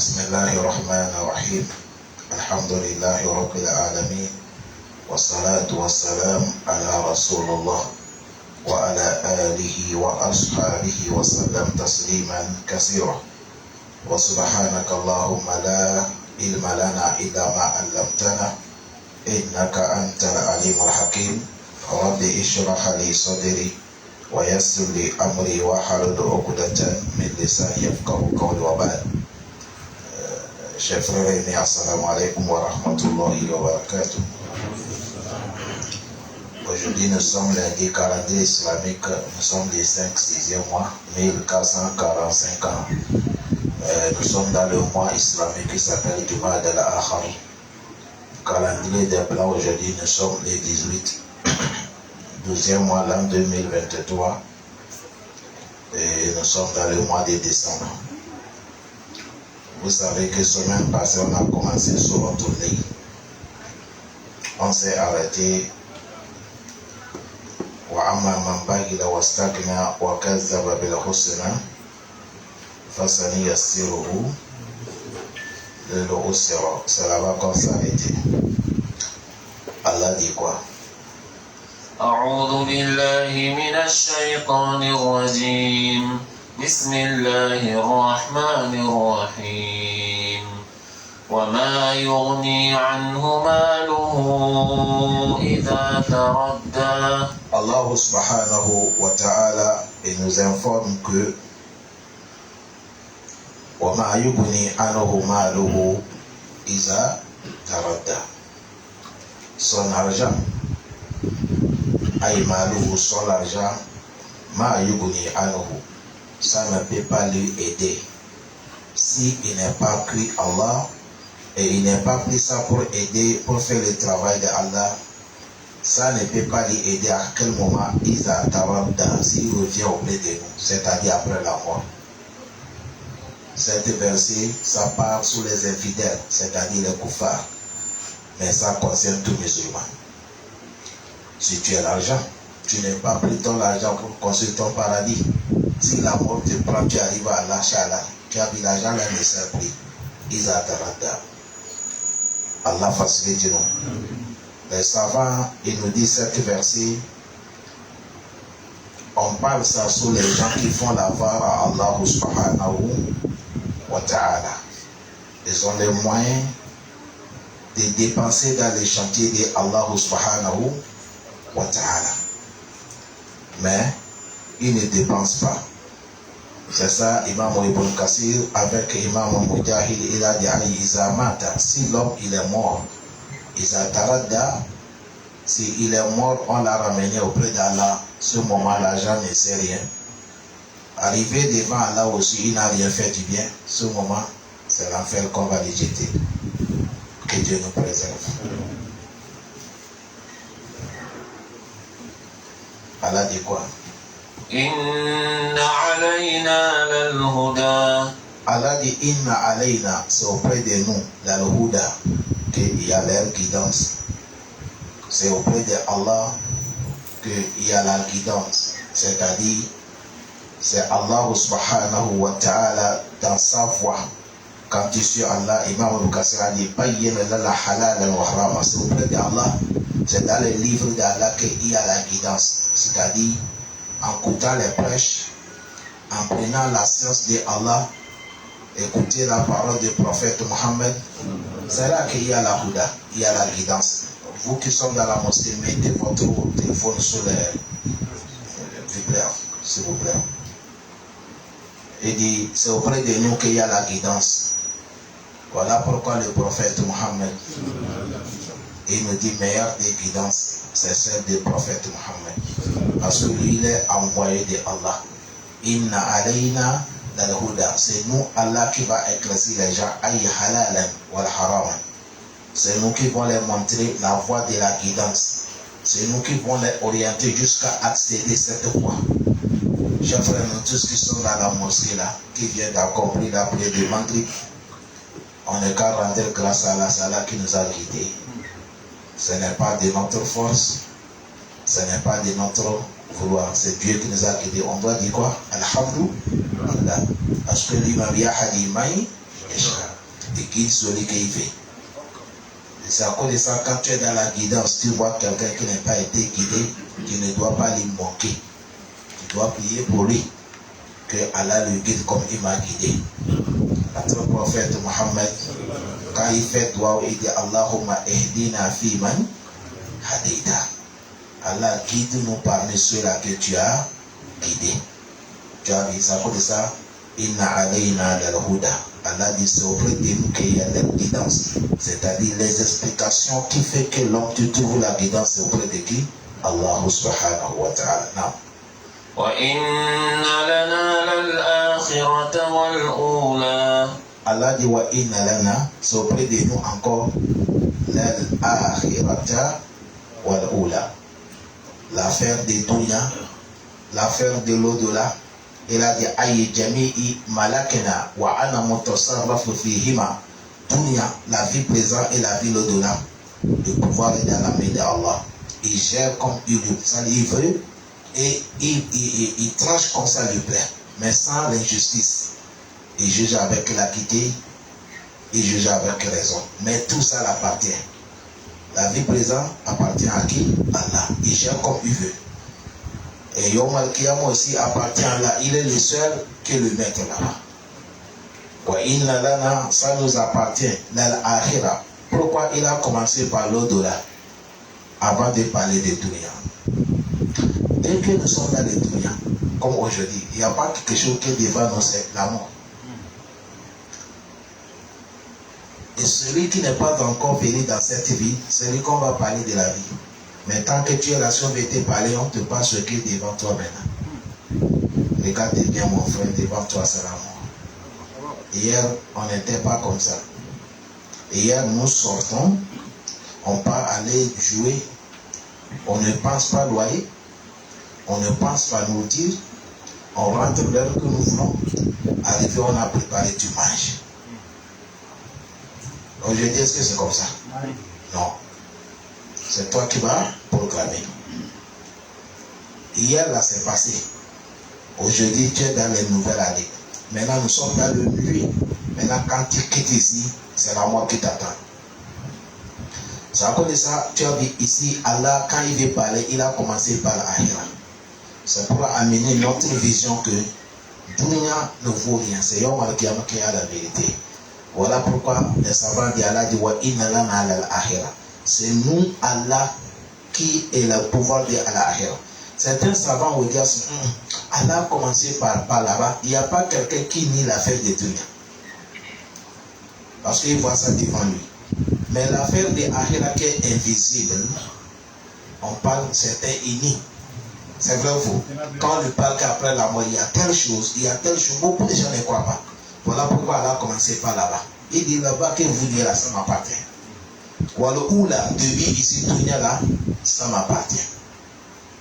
بسم الله الرحمن الرحيم الحمد لله رب العالمين والصلاة والسلام على رسول الله وعلى آله وأصحابه وسلم تسليما كثيرا وسبحانك اللهم لا علم لنا إلا ما علمتنا إنك أنت العليم الحكيم رب اشرح لي صدري ويسر لي أمري واحلل عقدة من لساني يفقهوا قولي وبعد. Chers frères et amis, assalamu alaikum wa rahmatullahi wa barakatuh. Aujourd'hui, nous sommes lundi calendrier islamique, nous sommes les 5-6e mois, 1445 ans. Nous sommes dans le mois islamique qui s'appelle Jumad al-Akhar. Calendrier des blancs, aujourd'hui, nous sommes les 18, 12e mois, l'an 2023. Et nous sommes dans le mois de décembre. Vous savez que semaine passée, on a commencé sur notre lit. On s'est arrêté. وَعَمَّا مَنْ بَغِلَ وَاسْتَغْنَى وَكَذَّبَ بِالْحُسْنَى فَسَنُيَسِّرُهُ لِلْعُسْرَى. C'est là-bas qu'on s'est arrêté. Allah dit quoi? أعوذ بالله من الشيطان الرجيم بسم الله الرحمن الرحيم وما يغني عنه ماله إذا تردى. Allah subhanahu wa ta'ala nous informe que وما يغني عنه ماله إذا تردى. Son argent, ay maluhu, son argent, ma yuguni anhu, ça ne peut pas lui aider si il n'est pas pris Allah et il n'est pas pris ça pour aider, pour faire le travail de Allah. Ça ne peut pas lui aider à quel moment il a taradda, s'il revient auprès de nous, c'est-à-dire après la mort. Cet verset, ça part sur les infidèles, c'est-à-dire les koufars, mais ça concerne tous les musulmans. Si tu as l'argent, tu n'as pas pris ton argent pour construire ton paradis. Si la mort te prend, tu arrives à l'achat, tu as vu l'argent, là, ne sert plus. Ils attendent. Allah facilite nous. Les savants, ils nous disent cet verset, on parle ça sur les gens qui font l'avare à Allah subhanahu wa ta'ala. Ils ont les moyens de dépenser dans les chantiers de Allah subhanahu wa ta'ala. Mais ils ne dépensent pas. C'est ça, Imam Ibn Kassir, avec Imam Mujahid, il a dit Izamata, si l'homme il est mort, Izatarada, si il est mort, on l'a ramené auprès d'Allah. Ce moment, l'argent ne sert rien. Arrivé devant Allah aussi, il n'a rien fait du bien. Ce moment, c'est l'enfer qu'on va les jeter. Que Dieu nous préserve. Allah dit quoi? Inna alayna lal-huda. Allah dit Inna alayna, c'est auprès de nous, lal-huda, qu'il y a leur guidance. C'est auprès de Allah qu'il y a la guidance. C'est-à-dire, c'est Allah subhanahu wa ta'ala dans sa voix. Quand tu suis Allah, Imam Al-Qasir a dit Bayyana lana halalan wa harama. C'est auprès d'Allah, c'est dans les livres d'Allah qu'il y a la guidance. C'est-à-dire, en écoutant les prêches, en prenant la science de Allah, écouter la parole du prophète Mohammed, c'est là qu'il y a la huda, il y a la guidance. Vous qui sommes dans la mosquée, mettez votre téléphone sur les vibreurs, s'il vous plaît. Il dit, c'est auprès de nous qu'il y a la guidance. Voilà pourquoi le prophète Mohammed, il nous dit, meilleure des guidances, c'est celle du prophète Mohammed. Parce que lui, il est envoyé de Allah. Inna alayna lal-huda. C'est nous, Allah, qui va éclaircir les gens. Aïe halalan wal haraman. C'est nous qui vont leur montrer la voie de la guidance. C'est nous qui vont les orienter jusqu'à accéder à cette voie. Chers frères, nous tous qui sont dans la mosquée là, qui viennent d'accomplir la prière du Maghrib, on n'est qu'à rendre grâce à Allah, c'est Allah qui nous a guidés. Ce n'est pas de notre force, ce n'est pas de notre vouloir, c'est Dieu qui nous a guidés. On doit dire quoi? Alhamdulillah. Parce que l'imam Yahadi Maï, Et guide celui qu'il veut. C'est à cause de ça, quand tu es dans la guidance, tu vois quelqu'un qui n'a pas été guidé, tu ne dois pas lui manquer. Tu dois prier pour lui, que Allah le guide comme il m'a guidé. Notre prophète Mohammed, quand il fait dua, il dit Allahumma ehdina fi man hadita. Allah guide-nous parmi ceux-là que tu as guidés. Tu as vu, c'est à cause de ça, inna alayna lal-huda. Allah dit c'est auprès de nous qu'il y a la guidance, c'est-à-dire les explications qui fait que l'homme tu trouves la guidance, c'est auprès de qui? Allah subhanahu wa ta'ala. Non. وَإِنَّ لَنَا لَلْآخِرَةَ وَالْأُولَى. Allah dit wa inna lana, c'est auprès de nous encore l'al-akhirata wal-ula. L'affaire des dunya, l'affaire de l'au-delà. Il a dit ayi jami'i malakena wa ana mutasarrafu fihima. Dunya, la vie présente et la vie au-delà. Le pouvoir est dans la main d'Allah. Il gère comme il veut et il tranche comme ça lui plaît, mais sans l'injustice. Il juge avec l'équité, il juge avec raison. Mais tout ça l'appartient. La vie présente appartient à qui? Allah. Il gère comme il veut. Et Yom Al-Qiyam aussi appartient à Allah. Il est le seul qui est le maître là-bas. Wa inna lana, ça nous appartient. L'al-akhira. Pourquoi il a commencé par l'au-delà avant de parler de dunya? Dès que nous sommes dans les dunya, comme aujourd'hui, il n'y a pas quelque chose qui est devant nous, c'est la mort. Et celui qui n'est pas encore venu dans cette vie, c'est lui qu'on va parler de la vie. Mais tant que tu es là, si on veut te parler, on te parle ce qui est devant toi maintenant. Regarde bien mon frère, devant toi c'est la mort. Hier, on n'était pas comme ça. Hier, nous sortons, on part aller jouer, on ne pense pas loyer, on ne pense pas nourriture, on rentre l'heure que nous voulons, arrivé, on a préparé du manges. Aujourd'hui, est-ce que c'est comme ça? Non. C'est toi qui vas programmer. Hier, là, c'est passé. Aujourd'hui, tu es dans les nouvelles années. Maintenant, nous sommes dans le nuit. Maintenant, quand tu quittes ici, c'est la mort qui t'attend. C'est à cause de ça, tu as vu ici, Allah, quand il veut parler, il a commencé par l'Ahira. C'est pour amener notre vision que Dunya ne vaut rien. C'est Yom Al-Qiyam qui a la vérité. Voilà pourquoi les savants disent Allah dit wa inna lana al-akhirah. C'est nous, Allah, qui est le pouvoir de l'Akhirah. Certains savants vont dire Allah a commencé par là-bas. Il n'y a pas quelqu'un qui nie l'affaire de Dunya. Parce qu'il voit ça devant lui. Mais l'affaire de l'Akhirah qui est invisible, on parle, certains unis. C'est vrai ou faux? Quand on lui parle qu'après la mort, il y a telle chose, beaucoup de gens ne croient pas. Voilà pourquoi Allah a commencé par là-bas. Il dit là-bas que vous dites là, ça m'appartient. Ou le oula, de vie ici, Dunya là, ça m'appartient.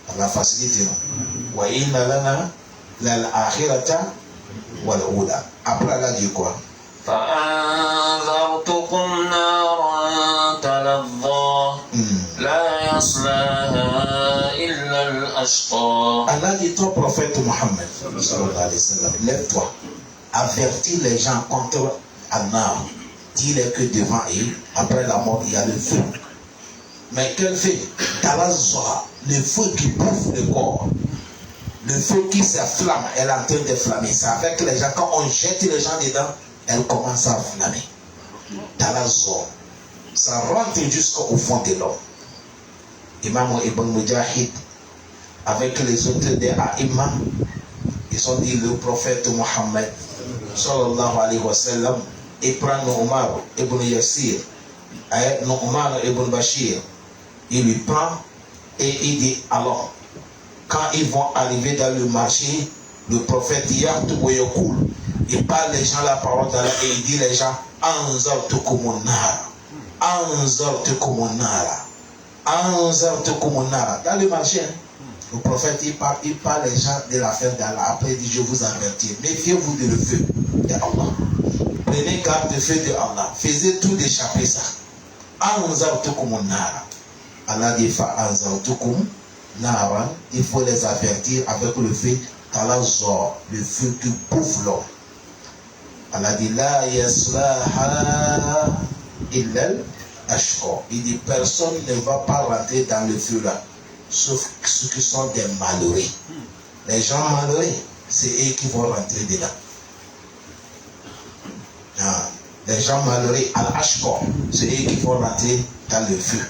Allah facilite nous. Wa inna lana lal-akhirata wal oula. Après Allah dit quoi? فأنذرتكم نارا تلظى لا يصلاها إلا الأشقى. Allah dit toi, prophète Mohammed, sallallahu alayhi wa sallam, lève-toi. Avertis les gens contre Allah. Dis-leur que devant eux, après la mort, il y a le feu. Mais quel feu? Talazwa, le feu qui bouffe le corps. Le feu qui s'enflamme, elle est en train de flammer. C'est avec les gens, quand on jette les gens dedans, elle commence à flammer. Talazwa. Ça rentre jusqu'au fond de l'homme. Imam Ibn Mujahid, avec les autres des Aïma, ils ont dit le prophète Mohammed sallallahu alayhi wa sallam, il prend Nu'man ibn Yasir, Nu'man ibn Bashir, il lui prend et il dit alors, quand ils vont arriver dans le marché, le prophèt il parle les gens la parole d'Allah et il dit les gens Anzartukumun nara. Dans le marché, le prophète il parle les gens de l'affaire d'Allah. Après il dit je vous avertis, méfiez-vous de le feu de Allah. Prenez garde du feu de Allah. Faisez tout d'échapper ça. Anzartukumun nara. Allah dit fa anzartukum nara. Il faut les avertir avec le feu Talazor, le feu qui bouffe l'homme. Allah dit la yaslaha illa al-ashqa. Il dit personne ne va pas rentrer dans le feu là, sauf ceux qui sont des malheureux. Les gens malheureux, c'est eux qui vont rentrer dedans. Les gens malheureux, al-ashqa, c'est eux qui vont rentrer dans le feu.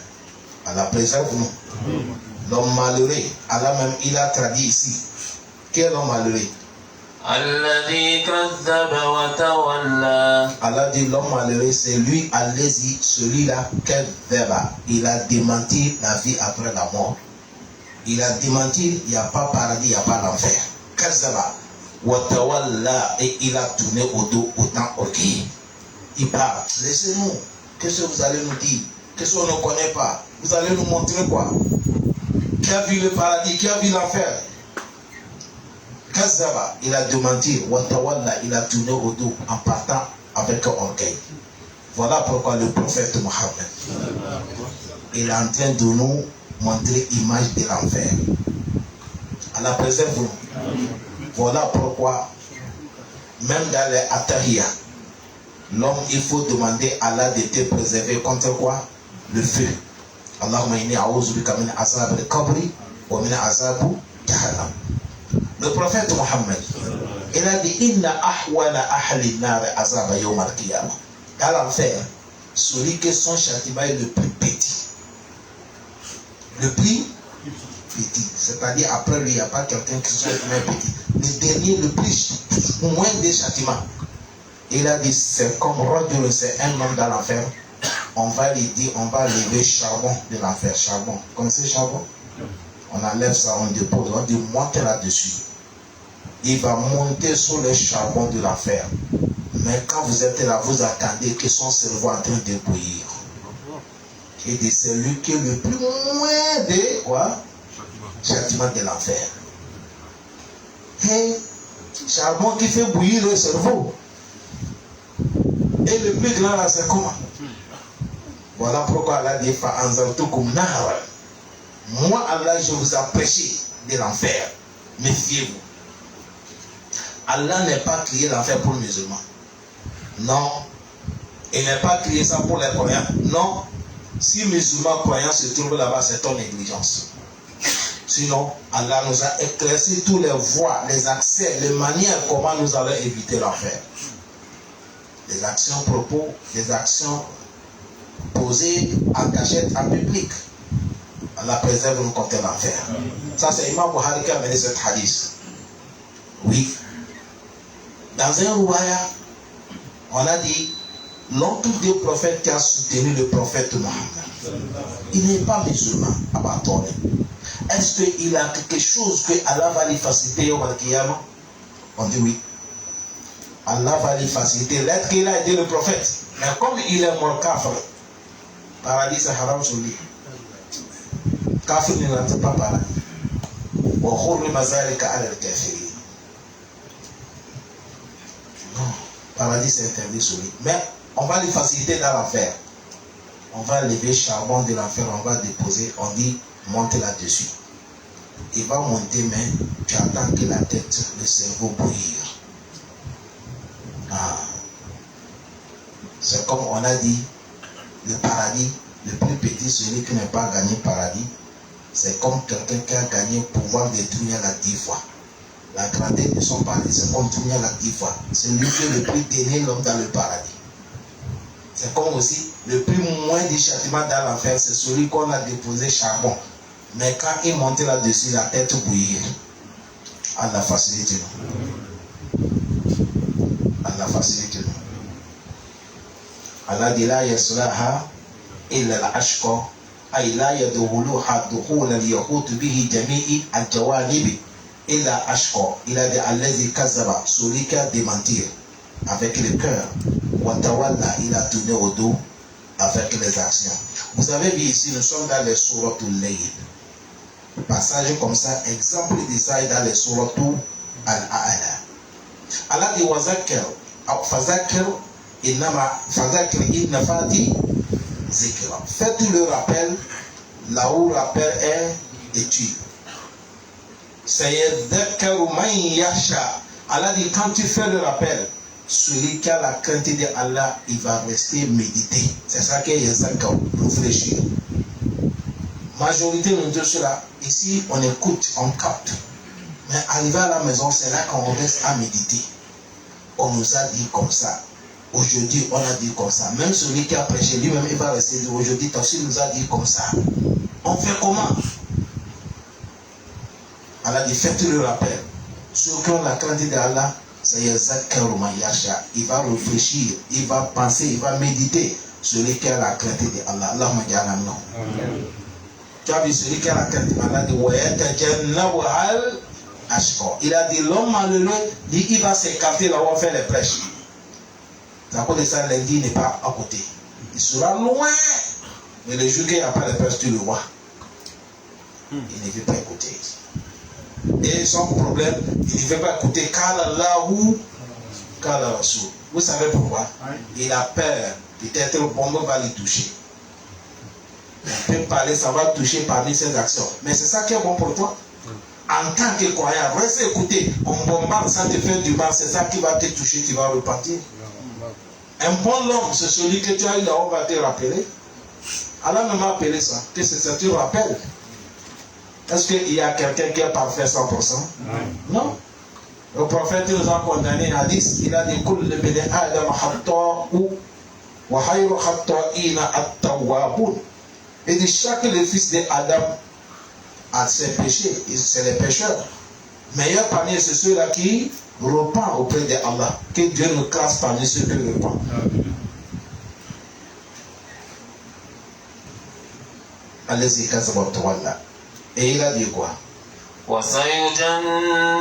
Allah préserve nous. L'homme malheureux, Allah même il a traduit ici. Quel homme malheureux? الذي كذب وتولى. Allah dit l'homme malheureux, c'est lui, allez-y, celui-là, il a démenti la vie après la mort. Il a démenti, il n'y a pas paradis, il n'y a pas l'enfer. Kazzaba wa tawalla, et il a tourné au dos autant orgueil. Il parle, laissez-nous, qu'est-ce que vous allez nous dire? Qu'est-ce qu'on ne connaît pas? Vous allez nous montrer quoi? Qui a vu le paradis? Qui a vu l'enfer? Kazzaba, il a démenti, wa tawalla, il a tourné au dos en partant avec orgueil. Voilà pourquoi le prophète Mohammed, il est en train de nous montrer l'image de l'enfer. Allah préserve nous. Voilà pourquoi, même dans les Attahiyya, l'homme, il faut demander à Allah de te préserver contre quoi? Le feu. Allahumma inni a'udhu bika min azab al-qabri wa min azab jahannam. Le prophète Mohammed, il a dit inna ahwana ahli nar azab yawm al-qiyamah. Dans l'enfer, celui que son châtiment est le plus petit. Le plus petit. C'est-à-dire après lui, il n'y a pas quelqu'un qui soit le plus petit. Le dernier, le plus, moins des châtiments. Il a dit, c'est comme Rajul, c'est un homme dans l'enfer. On va lui dire, on va lever charbon de l'enfer. Charbon. Vous connaissez le charbon? On enlève ça, on dépose, on dit, montez là-dessus. Il va monter sur le charbon de l'enfer. Mais quand vous êtes là, vous attendez que son cerveau est en train de bouillir. Et dit, c'est lui qui est le plus loin de quoi? Châtiment de l'enfer. Et charbon qui fait bouillir le cerveau. Et le plus grand là, c'est comment? Voilà pourquoi Allah dit Fa'anzartukum nahra. Moi, Allah, je vous ai prêché de l'enfer. Méfiez-vous. Allah n'est pas créé l'enfer pour les musulmans. Non. Il n'est pas créé ça pour les croyants. Non. Si musulmans croyants se trouvent là-bas, c'est ton négligence. Sinon, Allah nous a éclairci tous les voies, les accès, les manières comment nous allons éviter l'enfer. Des actions propos, des actions posées en cachette, en public. Allah préserve nous contre l'enfer. Ça, c'est Imam Bukhari qui a mené cet hadith. Oui. Dans un ruwaya, on a dit l'oncle du prophète qui a soutenu le prophète Mohammed. Il n'est pas musulman, abandonné. Est-ce qu'il a quelque chose que Allah va lui faciliter au Al-Qiyamah? On dit oui. Allah va lui faciliter. L'être qu'il a aidé le prophète. Mais comme il est mort kafir, paradis c'est haram sur lui. Kafir ne rentre pas paradis. Wa hurrima zalika ala al-kafirin. Non, paradis c'est interdit sur lui. Mais on va lui faciliter dans l'enfer. On va lever charbon de l'enfer, on va déposer, on dit monte là-dessus. Il va monter, mais tu attends que la tête, le cerveau bouillir. Ah. C'est comme on a dit, le paradis, le plus petit, celui qui n'a pas gagné le paradis, c'est comme quelqu'un qui a gagné le pouvoir de Dunya la 10 fois. La grandeur de son paradis, c'est comme Dunya la 10 fois. C'est lui qui est le plus dernier l'homme dans le paradis. C'est comme aussi, le plus moins du châtiment dans l'enfer, c'est celui qu'on a déposé charbon. Mais quand il montait là-dessus, la tête bouillir. Allah facilite nous. Allah facilite nous. Allah dit la yaslaha illa al-ashqa ay la yadkhuluha dukhul al-yahut bihi jami'i al-jawanib illa ashqa. Il a dit allazi kazzaba, celui qui a démenti avec le cœur. Wa tawalla, il a tourné au dos avec les actions. Vous avez vu ici, nous sommes dans les souratul Layl. Passage comme ça, exemple de ça est dans les souratul Al-A'la. Allah dit wazakir, fazakir inna fati zikra. Faites le rappel là où le rappel est utile. Sayyadhakaru man yakhsha. Allah dit quand tu fais le rappel, celui qui a la crainte de Allah, il va rester méditer. C'est ça qu'il y a ça pour réfléchir. Majorité de ceux-là, ici, on écoute, on capte. Mais arrivé à la maison, c'est là qu'on reste à méditer. On nous a dit comme ça. Aujourd'hui, on a dit comme ça. Même celui qui a prêché, lui-même, il va rester dire aujourd'hui, Tafsir nous a dit comme ça. On fait comment? Allah dit, faites le rappel. Ceux qui ont la crainte d'Allah, c'est Yazakarumayasha. Il va réfléchir, il va penser, il va méditer. Celui qui a la crainte d'Allah. Allah m'a dit à la non. Tu as vu celui qui a la crainte d'Allah, il a dit l'homme malheureux, il va s'écarter là où on fait les prêches. À cause de ça, lundi n'est pas à côté. Il sera loin. Mais le jour qu'il n'y a pas de prêche, tu le vois. Il ne veut pas écouter. Et son problème, il ne veut pas écouter Kalallahu, Kalarasu. Vous savez pourquoi? Il a peur. Peut-être le bombe va lui toucher. Il peut parler, ça va toucher parmi ses actions. Mais c'est ça qui est bon pour toi. En tant que croyant, reste écouter. On bombarde, ça te fait du mal. C'est ça qui va te toucher, tu vas repartir. Un bon homme, c'est celui que tu as eu là, on va te rappeler. Allah ne m'a appelé ça. Que c'est ça, tu rappelles. Est-ce qu'il y a quelqu'un qui est parfait 100%? Non. Le prophète nous a condamné à 10. Il a dit Kull bini Adam khatta'u wa khayru khatta'ina at-tawwabun. Il dit chaque le fils d'Adam a ses péchés. C'est les pécheurs. Meilleur parmi eux, c'est ceux-là qui repentent auprès d'Allah. Que Dieu nous classe parmi ceux qui repentent. Allez-y, Kazabotawalla. Et il a dit quoi? وسيجنبها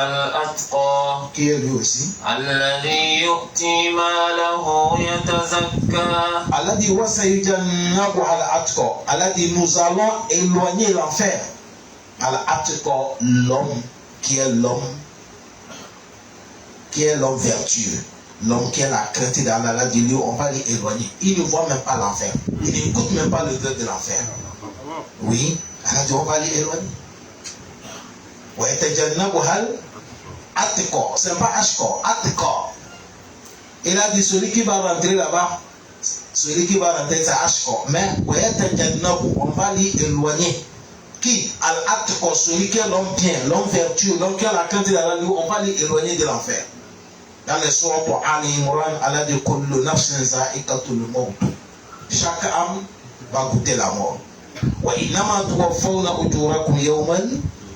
الأتقى Qui est lui aussi? الذي يؤتي ماله يتزكى. Allah dit Wasayujannabu al-atqa. Allah dit nous allons éloigner l'enfer. Al-atqa, l'homme qui est l'homme vertueux. L'homme qui a la crainte d'Allah, Allah dit lui, on va l'éloigner. Il ne voit même pas l'enfer. Il n'écoute même pas le deuil de l'enfer. Oui, Allah dit on va l'éloigner. C'est pas Ashko, Atko. Il a dit celui qui va rentrer là-bas, celui qui va rentrer c'est Ashko. Mais on va l'éloigner. Qui? Al-Atko, celui qui est l'homme bien, l'homme vertueux, l'homme qui a la crainte d'Allah, on va l'éloigner de l'enfer. Dans les sourates pour Ali Imran, Allah dit Kullu nafsin za'iqatul maut. Chaque âme va goûter la mort. Wa innama tuwaffawna ujurakum yawmal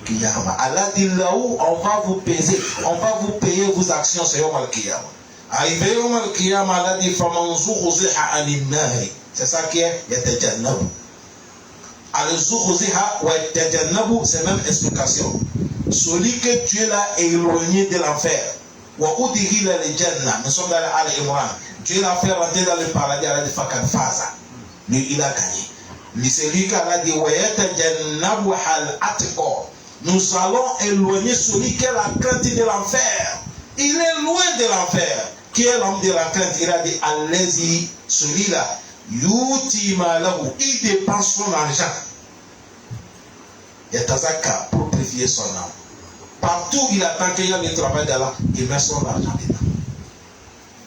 qiyamah. Allah dit là où on va vous payer, on va vous payer vos actions sur yawmal qiyamah. Arrivé yawmal qiyamah, Allah dit faman zuhziha 'anil nari. C'est ça qui est yatajannabu. Al-zuhziha wa yatajannabu, c'est même explication. Celui que Dieu l'a éloigné de l'enfer. Nous sommes dans Al-Imran. Dieu l'a fait rentrer dans le paradis. Allah dit Fakad Faza. Lui, il a gagné. Mais c'est lui qui a dit nous allons éloigner celui qui a la crainte de l'enfer. Il est loin de l'enfer. Qui est l'homme de la crainte? Il a dit Allez-y, celui-là. Yuti malahu. Il dépense son argent. Yatazaka pour purifier son âme. Partout il attend qu'il y a le travail d'Allah, il met son argent dedans.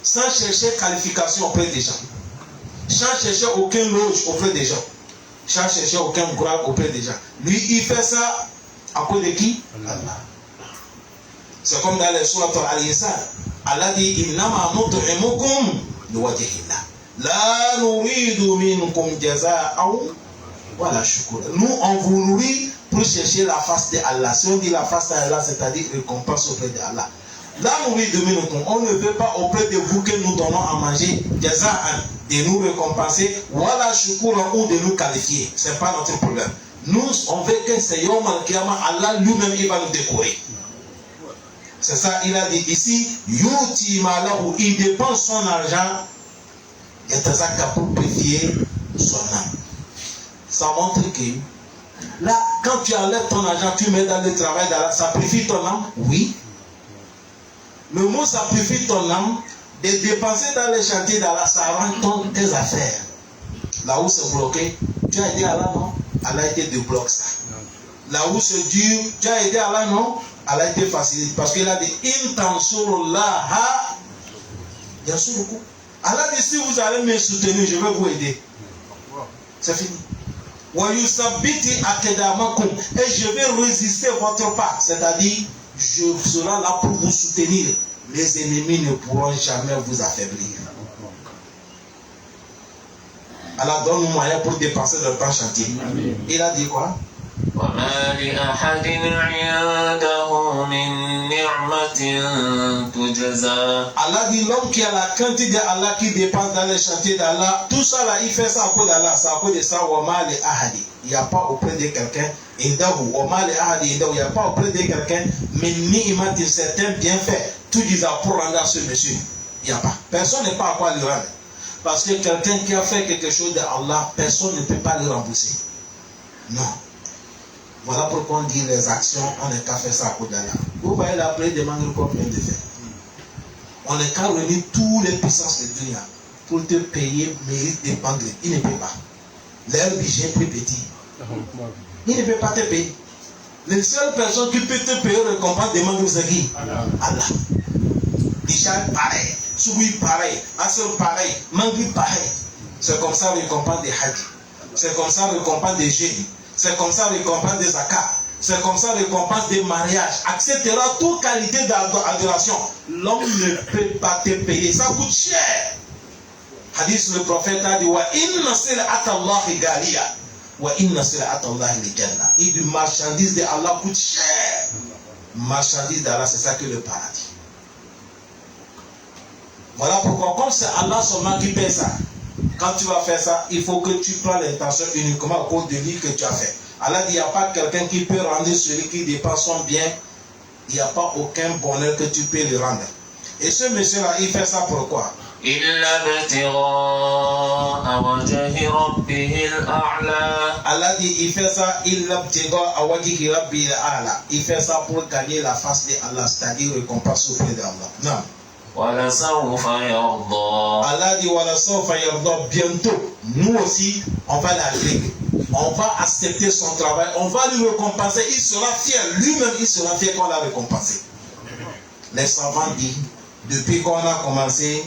Sans chercher qualification auprès des gens. Sans chercher aucun loge auprès des gens. Sans chercher aucun grade auprès des gens. Lui, il fait ça à cause de qui? Allah. C'est comme dans les sourates Al-Insan. Allah dit Innama nut'imukum liwajhillah. La nuridu minkum jaza'an wala shukura. Nous, on vous nourrit pour chercher la face de Allah. Si on dit la face d'Allah, c'est-à-dire récompense auprès de Allah. Là, on ne veut pas auprès de vous que nous donnons à manger, de nous récompenser, voilà shukura ou de nous qualifier. Ce n'est pas notre problème. Nous, on veut que c'est Yom Al-Qiyamah, Allah lui-même, il va nous décorer. C'est ça, il a dit ici, Yuti malahu, il dépense son argent, et pour purifier son âme. Ça montre que là, quand tu enlèves ton argent, tu mets dans le travail d'Allah, ça purifie ton âme? Oui. Le mot ça purifie ton âme, de dépenser dans les chantiers d'Allah, ça rend tes affaires. Là où c'est bloqué, tu as aidé Allah, non? Allah te débloque ça. Là où c'est dur, tu as aidé Allah, non? Allah te facilite. Parce qu'il a dit, In tansurullaha Bien sûr, beaucoup. Allah dit, si vous allez me soutenir, je vais vous aider. C'est fini. Et je vais résister votre pas. C'est-à-dire, je serai là pour vous soutenir. Les ennemis ne pourront jamais vous affaiblir. Allah donne-nous moyen pour dépasser le temps chantier. Il a dit quoi? وما لأحد عنده من نعمة تجزى. Allah dit l'homme qui a la crainte d'Allah, qui dépense dans les chantiers d'Allah, tout ça là, il fait ça à cause d'Allah, c'est à cause de ça. Il n'y a pas auprès de quelqu'un, il n'y a pas auprès de quelqu'un, mais ni'mat, certains bienfaits, tout disant pour rendre à ce monsieur. Il n'y a pas. Personne n'est pas à quoi lui rendre. Parce que quelqu'un qui a fait quelque chose d'Allah, personne ne peut pas le rembourser. Non. Voilà pourquoi on dit les actions, on n'est qu'à faire ça à cause d'Allah. Vous voyez la prière demande combien de faire. On n'est qu'à réunir toutes les puissances de Dieu pour te payer, mérite dépendre. Il ne peut pas. Leur budget est plus petit. Il ne peut pas te payer. Les seules personnes qui peuvent te payer récompense demande c'est qui? Allah. Déjà pareil. Soubi pareil. Asser pareil. Mangri pareil. C'est comme ça récompense des hadiths. C'est comme ça récompense des jeûnes. C'est comme ça récompense des zakats. C'est comme ça récompense des mariages, etc. Toute qualité d'adoration. L'homme ne peut pas te payer. Ça coûte cher. Hadith, le prophète a dit wa inna sil'ata Allahi ghaliya wa inna sil'ata Allahi al-jannah. Il dit marchandise de Allah coûte cher. Marchandise d'Allah, c'est ça que le paradis. Voilà pourquoi, comme c'est Allah seulement qui paie ça, quand tu vas faire ça, il faut que tu prends l'intention uniquement à cause de lui que tu as fait. Allah dit, il n'y a pas quelqu'un qui peut rendre celui qui dépense son bien. Il n'y a pas aucun bonheur que tu peux lui rendre. Et ce monsieur-là, il fait ça pourquoi? Allah dit, il fait ça, il fait ça pour gagner la face de Allah, c'est-à-dire récompense auprès d'Allah. Non. Allah dit, bientôt, nous aussi, on va l'agréer. On va accepter son travail, on va lui récompenser. Il sera fier, lui-même, il sera fier qu'on l'a récompensé. Les savants disent, depuis qu'on a commencé,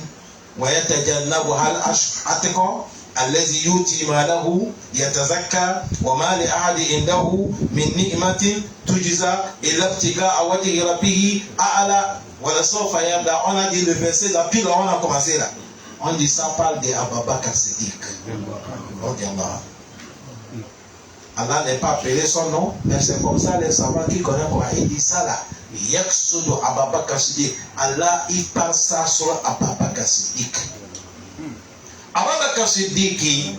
الذي يؤتي ماله يتزكى وما لأحد عنده من نعمة تجزى إلا ابتغاء وجه ربه أعلى ولسوف يرضى. On a dit le verset là, puis là on a commencé là. On dit ça parle de Abu Bakr Siddiq. Allah n'est pas appelé son nom, mais c'est comme ça les savants qui connaissent quoi. Il dit ça là. Yaksudu Abu Bakr Siddiq. Allah il parle ça sur Abu Bakr Siddiq. Abu Bakr Siddiq,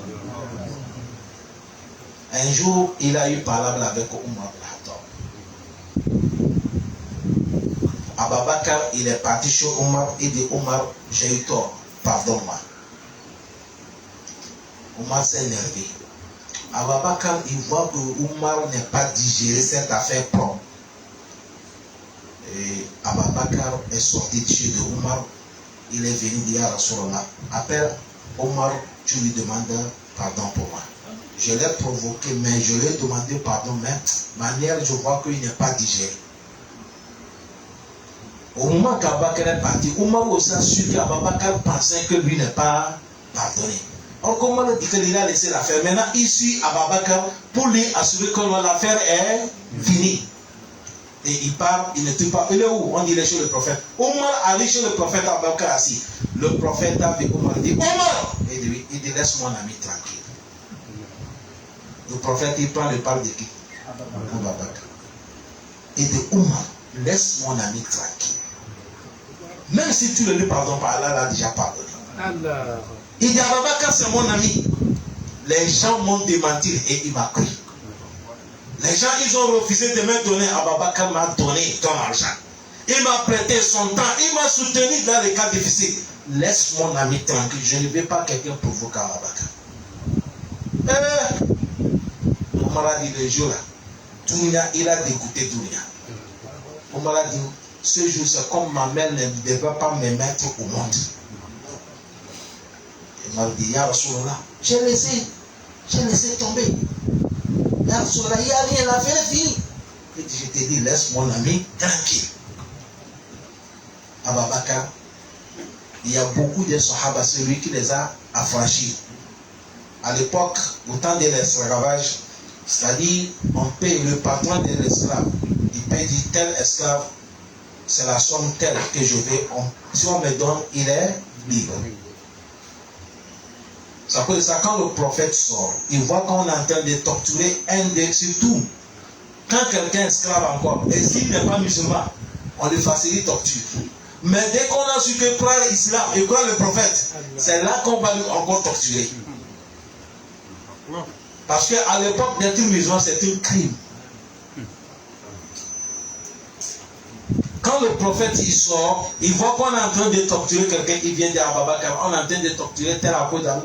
un jour, il a eu parole avec Omar al-Khattab. Abu Bakr, il est parti chez Omar, il dit Omar, j'ai eu tort, pardonne-moi. Omar s'est énervé. Abu Bakr, il voit que Omar n'est pas digéré cette affaire propre. Et Abu Bakr est sorti de chez Omar, il est venu dire à Rasulallah, appelle Omar, tu lui demandes pardon pour moi. Je l'ai provoqué, mais je lui ai demandé pardon, mais manière, je vois qu'il n'est pas digéré. Au moment qu'Abu Bakr est parti, Omar aussi a su qu'Abu Bakr pensait que lui n'est pas pardonné. Or, comment le dit qu'il a laissé l'affaire? Maintenant, il suit Abu Bakr pour lui assurer que l'affaire est finie. Et il part, il ne tue pas. Il est où? On dit il est chez le prophète. Omar arrive chez le prophète Abu Bakr assis. Le prophète a vu Omar, il dit Omar! Il dit laisse mon ami tranquille. Le prophète il prend le parle de qui? Abu Bakr. Il dit Omar, laisse mon ami tranquille. Même si tu ne lui pardonnes pas, Allah l'a déjà pardonné. Il dit Abu Bakr c'est mon ami. Les gens m'ont démenti et il m'a cru. Les gens, ils ont refusé de me donner. Abu Bakr m'a donné ton argent. Il m'a prêté son temps. Il m'a soutenu dans les cas difficiles. Laisse mon ami tranquille. Je ne vais pas quelqu'un provoquer Abu Bakr. Omar a dit le jour là, Dunia, il a dégoûté Dunia. Omar a dit, ce jour c'est comme ma mère ne devait pas me mettre au monde. Il m'a dit, Ya Rasulallah, j'ai laissé tomber. Il n'y a rien à faire, fini. Et je t'ai dit, laisse mon ami tranquille. Abu Bakr, il y a beaucoup de Sahaba, c'est lui qui les a affranchis. À l'époque, au temps de l'esclavage, c'est-à-dire, on paye le patron de l'esclave. Il paye dit tel esclave, c'est la somme telle que je vais. Si on me donne, il est libre. Ça peut ça quand le prophète sort, il voit qu'on est en train de torturer un des surtout. Quand quelqu'un est esclave encore, et s'il n'est pas musulman, on lui facilite torture. Mais dès qu'on a su que croire l'islam et croire le prophète, c'est là qu'on va lui encore torturer. Parce qu'à l'époque d'être musulman, c'est un crime. Quand le prophète il sort, il voit qu'on est en train de torturer quelqu'un, il vient dire à Ababakar, on est en train de torturer tel à cause d'Allah.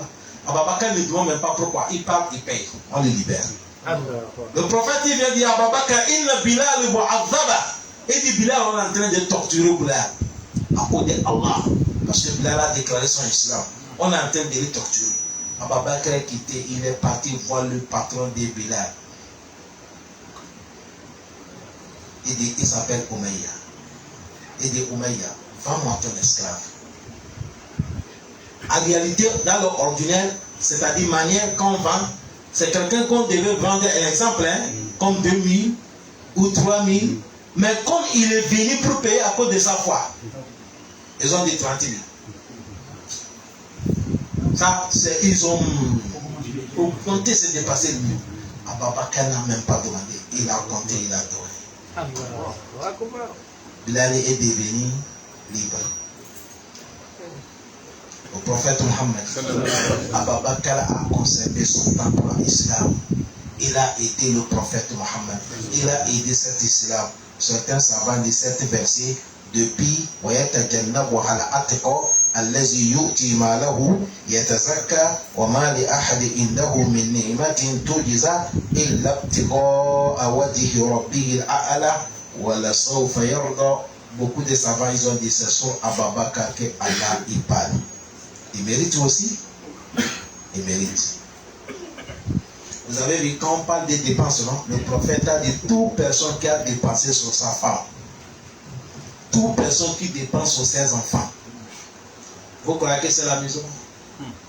Ababakar ne demande même pas pourquoi, il parle, il paye, on le libère. Le prophète il vient dire à Ababakar, inna Bilal mu'azzaba. Il dit Bilal, on est en train de torturer Bilal à cause d'Allah. Parce que Bilal a déclaré son islam. On est en train de le torturer. Ababakar est quitté, il est parti voir le patron de Bilal. Il dit, il s'appelle Umayya. Il dit, Umayya, vends-moi ton esclave. En réalité, dans l'ordinaire, c'est-à-dire manière qu'on vend, c'est quelqu'un qu'on devait vendre, un exemple, comme 2000 ou 3000, mais comme il est venu pour payer à cause de sa foi, ils ont dit 30 000. Ça, c'est, ils ont compté, c'est dépassé le mieux. Ababakar n'a même pas demandé, il a compté, il a donné. Bilal est devenu libre. Le prophète Mohammed, Ababakar a conservé son temps pour l'islam. Il a été le prophète Mohammed. Il a aidé cet islam. Certains savants de cet verset depuis وَيَتَجَنَّبُهَا الْأَتْقَى الَّذِي يُؤْتِي مَالَهُ يَتَزَكَّى وَمَا لِأَحَدٍ عِندَهُ مِنْ نِعْمَةٍ تُجْزَى إِلَّا ابْتِغَاءَ وَجْهِ رَبِّهِ الْأَعْلَى وَلَسَوْفَ يَرْضَى. Beaucoup de savants ils ont dit c'est sur Ababakar que Allah y parle. Il mérite aussi. Il mérite. Vous avez vu, quand on parle des dépenses, non? Le prophète a dit toute personne qui a dépensé sur sa femme, toute personne qui dépense sur ses enfants. Vous croyez que c'est la maison?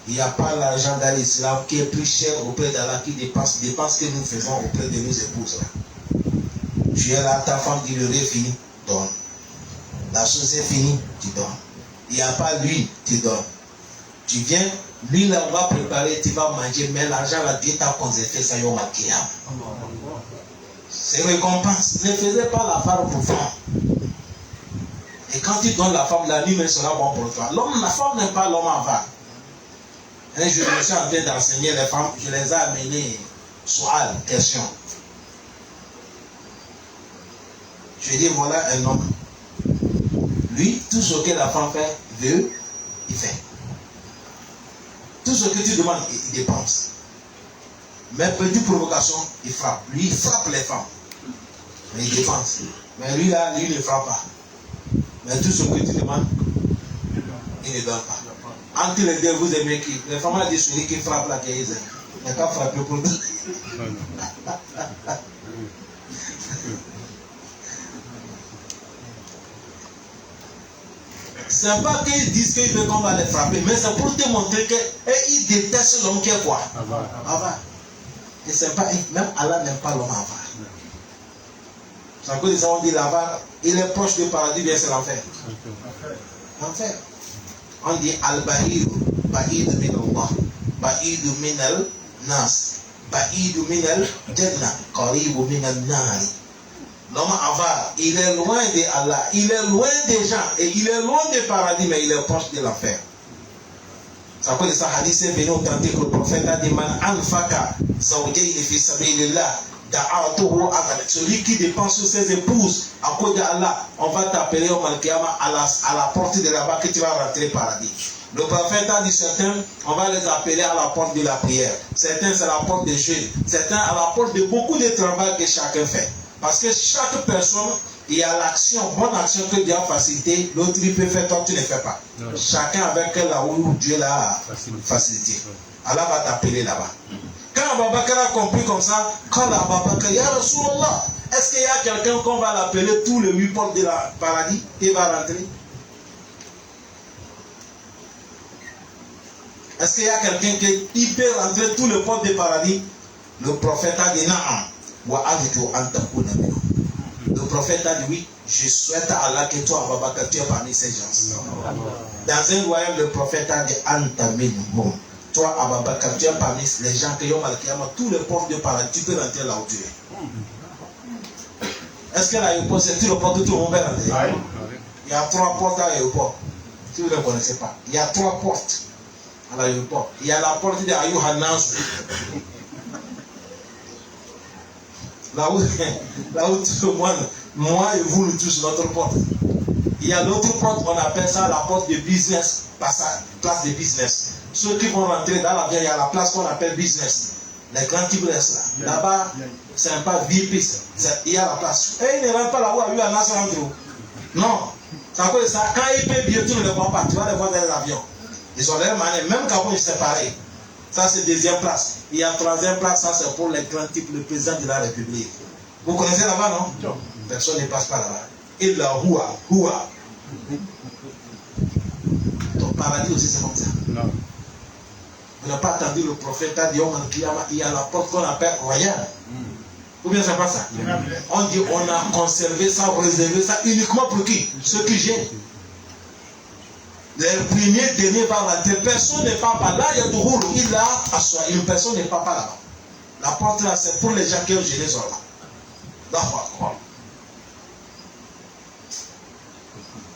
Il n'y a pas l'argent dans l'islam qui est plus cher auprès d'Allah qui dépense que nous faisons auprès de nos épouses. Tu es là, ta femme dit le riz est fini, donne. La chose est finie, tu donnes. Il n'y a pas l'huile, tu donnes. Tu viens, l'huile là, on va préparer, tu vas manger, mais l'argent là, Dieu t'a conservé, ça y est, maquillé. C'est récompense. Ne faisais pas la femme pour femme. Et quand tu donnes la femme, la nuit même sera bon pour toi. L'homme, la femme n'aime pas l'homme avare. Je me suis en train d'enseigner les femmes, je les ai amenées soal, question. Je dis voilà un homme. Lui, tout ce que la femme fait, veut, il fait. Tout ce que tu demandes, il dépense. Mais petite provocation, il frappe. Lui, il frappe les femmes. Mais il dépense. Mais lui, là, lui ne frappe pas. Mais tout ce que tu demandes, il ne donne pas. Entre les deux, vous aimez qui? Les femmes ont dit celui qui frappe là, qui est aisé. Il n'y a qu'à frapper pour tout. C'est pas qu'ils disent qu'ils veulent qu'on va les frapper, mais c'est pour te montrer qu'ils détestent l'homme qui est quoi? Avare. Et c'est pas, même Allah n'aime pas l'homme avare. C'est à cause de ça on dit l'avare, il est proche du paradis, bien c'est l'enfer. L'enfer. On dit al-bahir, ba'id min Allah, ba'id min al-nas, ba'id min al-jannah, qarib min al-nari. L'homme avare, il est loin de Allah, il est loin des gens, et il est loin du paradis, mais il est proche de l'enfer. C'est à cause de ça, hadith est venu authentique, le prophète a dit man anfaka zawjayni fi sabilillah da'atuhu adal. Celui qui dépense sur ses épouses à cause d'Allah, on va t'appeler au Mal-Kiyama à la porte de là-bas que tu vas rentrer au paradis. Le prophète a dit certains, on va les appeler à la porte de la prière. Certains, c'est la porte des jeûnes. Certains, à la porte de beaucoup de travail que chacun fait. Parce que chaque personne, il y a l'action, bonne action que Dieu a facilité, l'autre il peut faire, toi tu ne fais pas. Non. Chacun avec là où Dieu l'a facilité. Allah va t'appeler là-bas. Quand Ababakar a compris comme ça, quand Ababakar, Ya Rasulallah, est-ce qu'il y a quelqu'un qu'on va l'appeler tous les 8 portes de la paradis et va rentrer? Est-ce qu'il y a quelqu'un qui peut rentrer tous les portes du paradis? Le prophète a dit Naam. Le prophète a dit oui. Je souhaite à Allah que toi, Ababakar, tu es parmi ces gens. Dans un royaume, le prophète a dit Anta minhum. Toi, Ababakar, tu es parmi les gens qui ont mal Kiyama, tous les portes du paradis, tu peux rentrer là où tu es. Est-ce que l'aéroport, c'est tout le port que tout le monde peut rentrer? Il y a 3 portes à l'aéroport. Si vous ne connaissez pas, il y a 3 portes à l'aéroport. Il y a la porte de Ayouhanas. Là où tout le monde, moi et vous, nous tous, notre porte. Il y a l'autre porte, on appelle ça la porte de business, place de business. Ceux qui vont rentrer dans l'avion, il y a la place qu'on appelle business. Les grands types là. Là-bas, c'est un pas VIP. Il y a la place. Et ils ne rentrent pas là où il y a un assurance. Non. C'est à cause de ça. Quand ils paient bien, tu ne les vois pas. Tu vas les voir dans les avions. Ils ont leur manière. Même quand c'est pareil. Ça, c'est 2e place. Il y a 3e place. Ça, c'est pour les grands types, le président de la République. Vous connaissez là-bas, non? Personne ne passe pas là-bas. Il la Houa. Ton paradis aussi, c'est comme ça. Non. Vous n'avez pas attendu le prophète a dit il y a la porte qu'on appelle royale. Ou bien c'est pas ça? On dit on a conservé ça, réservé ça uniquement pour qui? Ceux qui gênent. Les premiers derniers vont rentrer. Personne n'est pas là. Il y a du roule. Il a assoit. Une personne n'est pas là-bas. La porte là, c'est pour les gens qui ont gêné sur là. D'accord.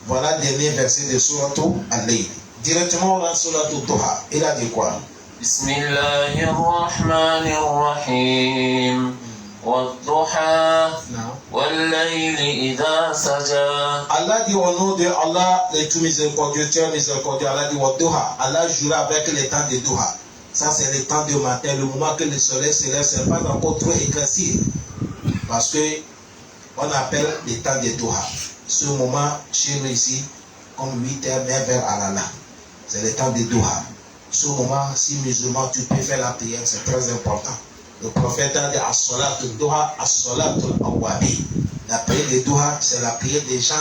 Voilà le dernier verset de Surah Al-Layl. Directement dans Surah Al-Duha. Il a dit quoi? Bismillahirrahmanirrahim. Wadduha. Wallayli idha saja. Allah dit au nom de Allah, le tout miséricordieux, Dieu miséricordieux. Allah dit Wadduha. Allah jura avec le temps de Duha. Ça, c'est le temps du matin, le moment que le soleil se lève, c'est pas encore trop éclairci. Parce que on appelle le temps de Duha. Ce moment, chez nous ici, comme 8h, 9h à l'Allah. C'est le temps de Duha. Ce moment, si musulman, tu peux faire la prière, c'est très important. Le prophète a dit As-Salat al-Duha, As-Salat al-Awwabi. La prière de Duha, c'est la prière des gens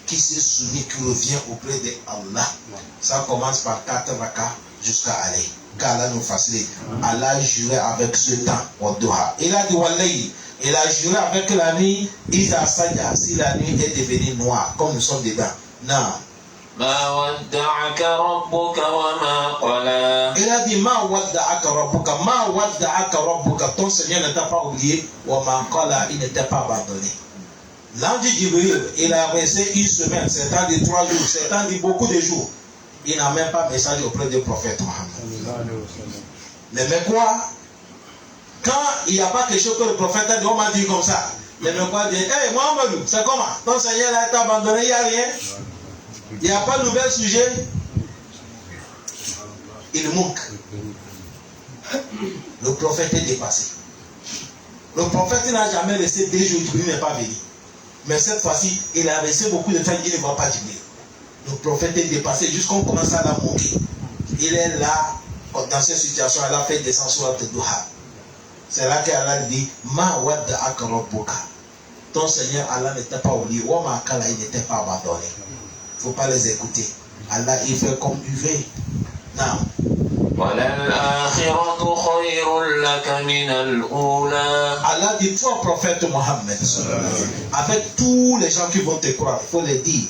qui se soumettent, qui revient auprès de Allah. Ça commence par 4 rakas jusqu'à aller. Qu'Allah nous facilite. Allah a juré avec ce temps, au Duha. Il a dit Wallayli. Il a juré avec la nuit, Isa Sadia, si la nuit est devenue noire, comme nous sommes dedans. Non. Ma wadda'aka rabbuka wa ma qala. Il a dit Ma wadda'aka rabbuka, ton Seigneur ne t'a pas oublié, wa ma qala, il ne t'a pas abandonné. L'ange Jibril, il a resté 1 semaine, c'est temps de 3 jours, c'est temps de beaucoup de jours. Il n'a même pas message auprès du prophète Mohammed. Mais quoi? Quand il n'y a pas quelque chose que le prophète a dit, on m'a dit comme ça. Les Mekwa disent, hey Mohamed, c'est comment? Ton Seigneur a été abandonné, il n'y a rien. Il n'y a pas de nouvel sujet. Il manque. Le prophète est dépassé. Le prophète n'a jamais laissé 2 jours, il n'est pas venu. Mais cette fois-ci, il a laissé beaucoup de temps, il ne va pas dîner. Le prophète est dépassé jusqu'on commence à la moquer. Il est là, dans cette situation, elle a fait descendre sur la Duha. C'est là qu'Allah dit Ma wadda'aka rabbuka. Ton Seigneur Allah n'était pas oublié. Wa ma qala, il n'était pas abandonné. Il ne faut pas les écouter. Allah il fait comme il veut. Non. Allah dit toi prophète Mohammed, avec tous les gens qui vont te croire, il faut les dire.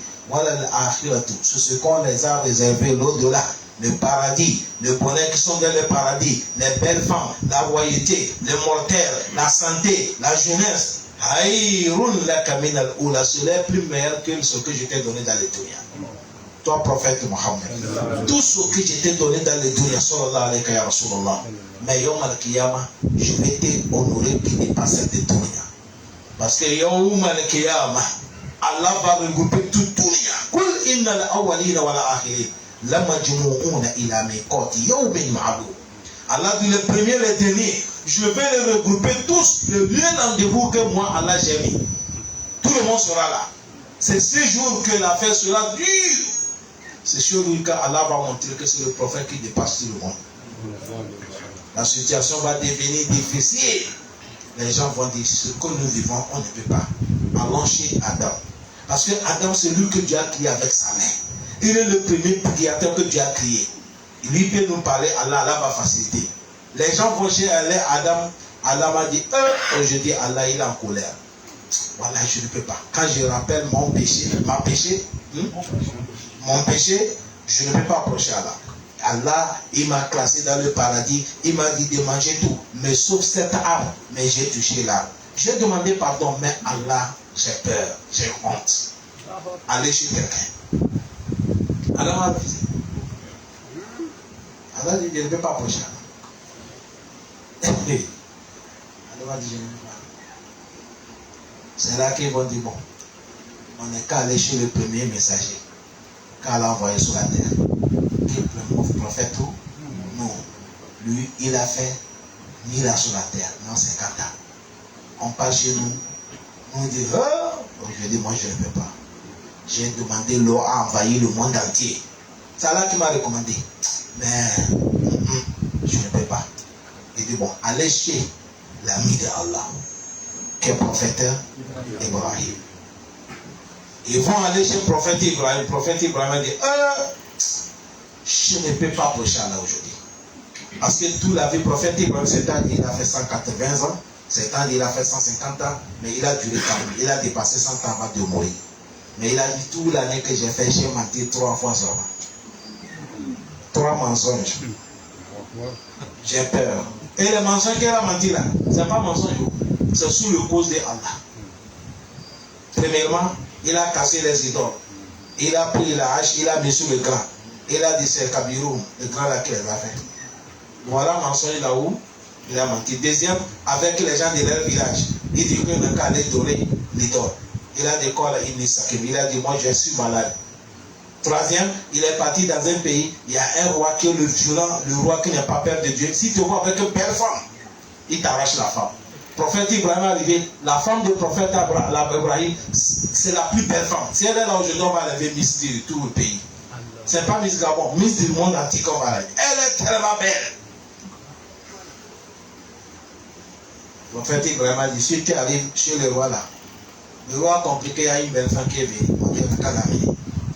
C'est ce qu'on les a réservé l'au-delà. Le paradis, le bonheur qui sont dans le paradis, les belles femmes, la royauté, les mortels, la santé, la jeunesse. C'est les plus meilleurs que ce que je t'ai donné dans les dunya. Toi, prophète Mohammed, tout ce que je t'ai donné dans les dunya, sallallahu alayhi wa sallam, mais yom al-kiyama, je vais t'honorer qui dépasse cette dunya. Parce que yom al-kiyama, Allah va regrouper toute dunya. Kul inna al-awwalina wa al-akhirin. Allah dit le premier, le dernier, je vais les regrouper tous, le lieu rendez-vous que moi Allah j'ai mis. Tout le monde sera là. C'est ce jour que l'affaire sera dure. C'est ce jour qu'Allah va montrer que c'est le prophète qui dépasse tout le monde. La situation va devenir difficile. Les gens vont dire ce que nous vivons, on ne peut pas. Allons chez Adam. Parce que Adam, c'est lui que Dieu a créé avec sa main. Il est le premier créateur que Dieu a créé. lui peut nous parler, Allah va faciliter. Les gens vont chez Adam, Allah m'a dit, aujourd'hui Allah il est en colère. Voilà, je ne peux pas. Quand je rappelle mon péché, mon péché, je ne peux pas approcher Allah. Allah, il m'a classé dans le paradis, il m'a dit de manger tout, mais sauf cette arme, mais j'ai touché l'arme. J'ai demandé pardon, mais Allah, j'ai peur, j'ai honte. Allez chez quelqu'un. Allah m'a refusé. Allah dit, je ne peux pas approcher Allah. Allah m'a dit, je ne peux pas. C'est là qu'ils vont dire, bon, on n'est qu'à aller chez le premier messager, qu'Allah a envoyé sur la terre. Qui est le prophète ou non. Lui, il a fait 1000 ans sur la terre, non 50 ans. On passe chez nous, on dit, aujourd'hui, moi je ne peux pas. J'ai demandé, l'eau a envahi le monde entier. C'est Allah qui m'a recommandé. Mais je ne peux pas. Il dit, bon, allez chez l'ami de Allah, qui est prophète Ibrahim. Ils vont aller chez le prophète Ibrahim. Le prophète Ibrahim dit, je ne peux pas approcher Allah aujourd'hui. Parce que tout la vie, le prophète Ibrahim, c'est-à-dire il a fait 180 ans, c'est-à-dire il a fait 150 ans, mais il a duré quand même. Il a dépassé 100 ans avant de mourir. Mais il a dit, toute l'année que j'ai fait, j'ai menti 3 fois seulement. 3 mensonges. J'ai peur. Et les mensonges qu'il a menti là, ce n'est pas mensonge, c'est sous le cause de Allah. Premièrement, il a cassé les idoles. Il a pris la hache, il a mis sur le grand. Il a dit c'est Kabiroum, le grand là qui les a fait. Voilà mensonge là où il a menti. Deuxième, avec les gens de leur village, il dit qu'il n'a qu'à aller donner l'idole. Il a dit quoi il a dit moi je suis malade. Troisième, il est parti dans un pays, il y a un roi qui est le violent, le roi qui n'a pas peur de Dieu. Si tu vois avec une belle femme, il t'arrache la femme. Prophète Ibrahim est arrivé, la femme du prophète Ibrahim, c'est la plus belle femme. Si elle est là aujourd'hui, on va lever Miss de tout le pays. Ce n'est pas Miss Gabon, Miss du monde entier qu'on va lever. Elle est tellement belle. Le prophète Ibrahim a dit, si tu arrives chez le roi là, le roi a compris qu'il y a une belle femme qui est venue. On dit, le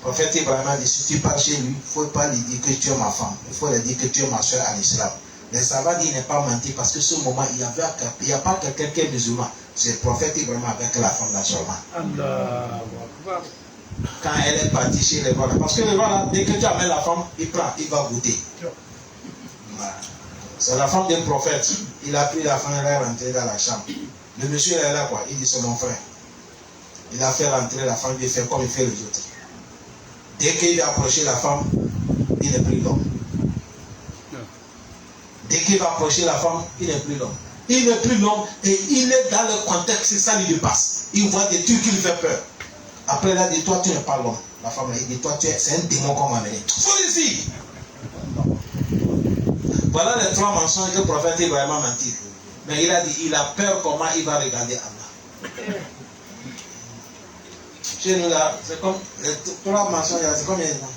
prophète Ibrahim a dit, si tu pars chez lui, il ne faut pas lui dire que tu es ma femme. Il faut lui dire que tu es ma soeur en islam. Mais ça va dire, il n'est pas menti parce que ce moment, il n'y a pas quelqu'un qui est musulman. C'est le prophète Ibrahim avec la femme là seulement. Quand elle est partie chez les rois, parce que les rois là, dès que tu amènes la femme, il prend, il va goûter. Voilà. C'est la femme d'un prophète. Il a pris la femme, elle est rentrée dans la chambre. Le monsieur est là quoi, il dit c'est mon frère. Il a fait rentrer la femme, il fait comme il fait les autres. Dès qu'il a approché la femme, il n'est plus l'homme. Dès qu'il va approcher la femme, il n'est plus l'homme. Il n'est plus l'homme et il est dans le contexte, ça lui dépasse. Il voit des trucs qui lui fait peur. Après, il a dit, toi, tu n'es pas l'homme. La femme a dit, toi, c'est un démon qu'on m'a amené. Faut ici. Voilà les 3 mensonges que le prophète Ibrahim a menti. Mais il a dit, il a peur comment il va regarder Allah. Chez nous là, c'est comme les 3 mensonges, c'est combien de temps?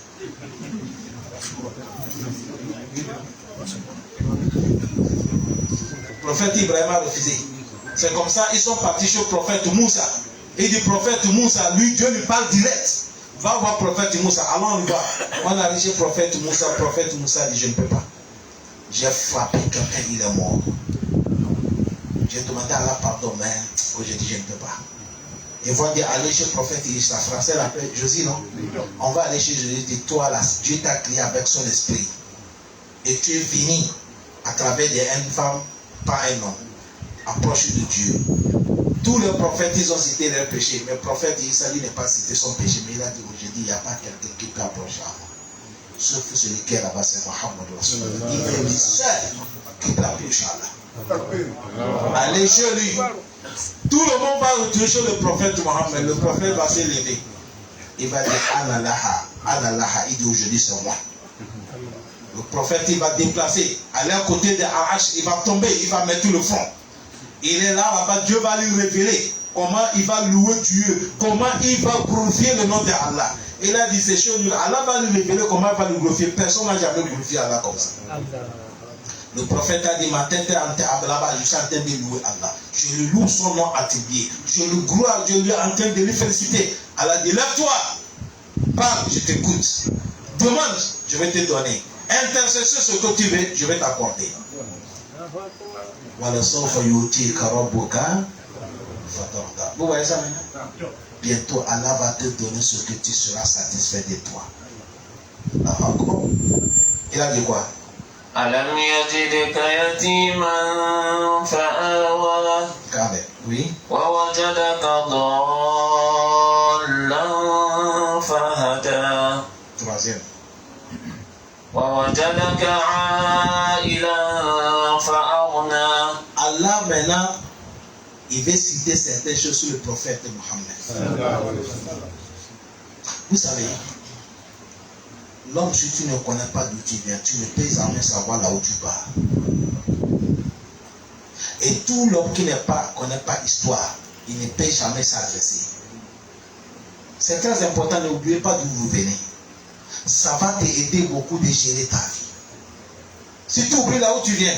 Le prophète Ibrahim a refusé. C'est comme ça, ils sont partis chez le prophète Moussa. Il dit, prophète Moussa, lui, Dieu lui parle direct. Va voir prophète Moussa, allons on y va. On arrive chez prophète Moussa dit, je ne peux pas. J'ai frappé quelqu'un, il est mort. J'ai demandé à Allah pardon, mais aujourd'hui je ne peux pas. Ils vont dire, allez chez le prophète, sa français l'appelle Josie, non? On va aller chez Josie, il dit, toi là, Dieu t'a créé avec son esprit. Et tu es venu à travers une femme, pas un homme. Approche de Dieu. Tous les prophètes, ils ont cité leurs péchés. Mais le prophète Isa, lui, n'a pas cité son péché. Mais il a dit aujourd'hui, il n'y a pas quelqu'un qui peut approcher à moi. Sauf celui qui est là-bas, c'est Mohammed Rasulullah. Il est le seul qui peut approcher à Allah. Allez chez lui. Tout le monde va retourner chez le prophète Mohammed. Le prophète va se lever. Il va dire Analaha. Analaha. Il dit aujourd'hui, c'est moi. Le prophète, il va déplacer. Aller à côté de Arash, il va tomber, il va mettre le front. Il est là-bas, Dieu va lui révéler comment il va louer Dieu, comment il va glorifier le nom de Allah. Il a dit, c'est chez lui, Allah va lui révéler comment il va lui glorifier. Personne n'a jamais glorifié Allah comme ça. Le prophète a dit, ma tête est là-bas, je suis en train de louer Allah. Je lui loue son nom attribué. Je le gloire, je lui en train de lui féliciter. Allah dit, lève-toi, parle, je t'écoute. Demande, je vais te donner. Intercession, ce que tu veux, je vais t'accorder. Voilà, sauf Youti Karaboka. Vous voyez ça maintenant? Bientôt, Allah va te donner ce que tu seras satisfait de toi. Il a dit quoi? Alam yajidka yatiman fa'awa. Oui. Wa wajadaka dhallan fahada. Troisième. Wa wajadaka a'ilan fa'aghna. Allah maintenant, il veut citer certaines choses sur le prophète Mohammed. Vous savez, l'homme, si tu ne connais pas d'où tu viens, tu ne peux jamais savoir là où tu pars. Et tout l'homme qui connaît pas l'histoire, il ne peut jamais s'adresser. C'est très important, n'oubliez pas d'où vous venez. Ça va t'aider beaucoup de gérer ta vie. Si tu oublies là où tu viens,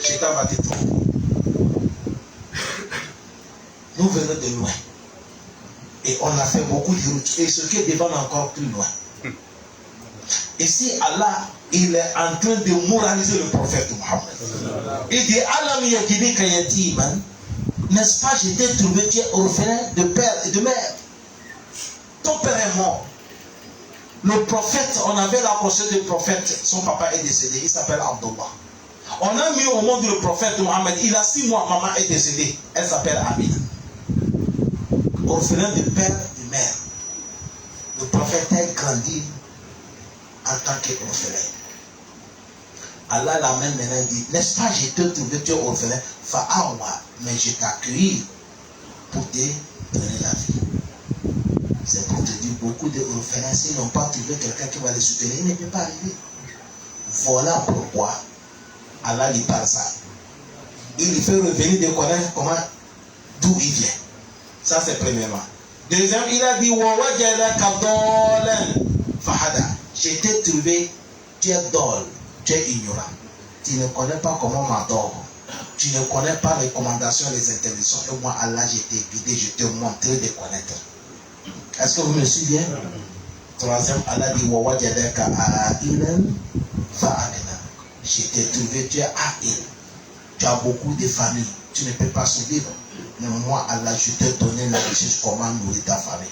Shaitan va te tromper. Nous venons de loin. Et on a fait beaucoup de routes. Et ce qui est devant encore plus loin. Et si Allah, il est en train de moraliser le prophète Mohammed. Il dit, Alam yajidika yatiman, n'est-ce pas, je t'ai trouvé, tu es orphelin de père et de mère. Ton père est mort. Le prophète, on avait l'approché du prophète, son papa est décédé, il s'appelle Abdullah. On a mis au monde le prophète Mohammed, il a 6 mois, maman est décédée, elle s'appelle Amina. Orphelin de père et de mère. Le prophète a grandi en tant qu'orphelin. Allah l'amène maintenant et dit, n'est-ce pas, je te trouvé, tu es orphelin, fa'awa, mais je t'accueille pour te donner la vie. C'est pour te dire, beaucoup d'orphelins, s'ils n'ont pas trouvé quelqu'un qui va les soutenir, il ne peut pas arriver. Voilà pourquoi Allah lui parle ça. Il lui fait revenir de connaître comment, d'où il vient. Ça c'est premièrement. Deuxième, il a dit, fahada. Je t'ai trouvé, tu es dol, tu es ignorant. Tu ne connais pas comment m'adore. Tu ne connais pas les recommandations, les interdictions. Et moi, Allah, je t'ai guidé, je t'ai montré de connaître. Est-ce que vous me suivez? Troisième, Allah dit, je t'ai trouvé, tu es A'il. Tu as beaucoup de familles. Tu ne peux pas survivre. Mais moi, Allah, je t'ai donné la richesse, comment nourrir ta famille.